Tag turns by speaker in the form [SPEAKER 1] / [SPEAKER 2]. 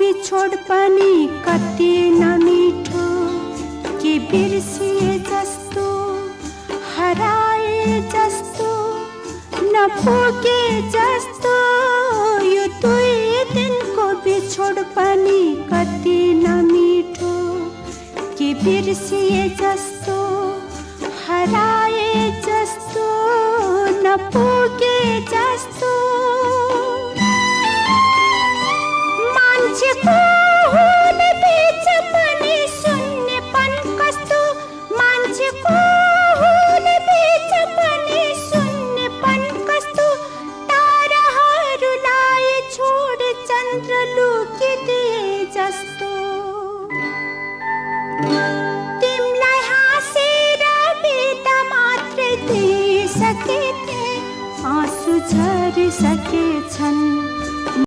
[SPEAKER 1] बिछोड पनि कति नमिठो, के बिर्सिए जस्तो, हराए जस्तो, नपुगे जस्तो। यो 2 दिनको बिछोड पनि कति नमिठो, के बिर्सिए जस्तो, हराए जस्तो, नपुगे जस्तो।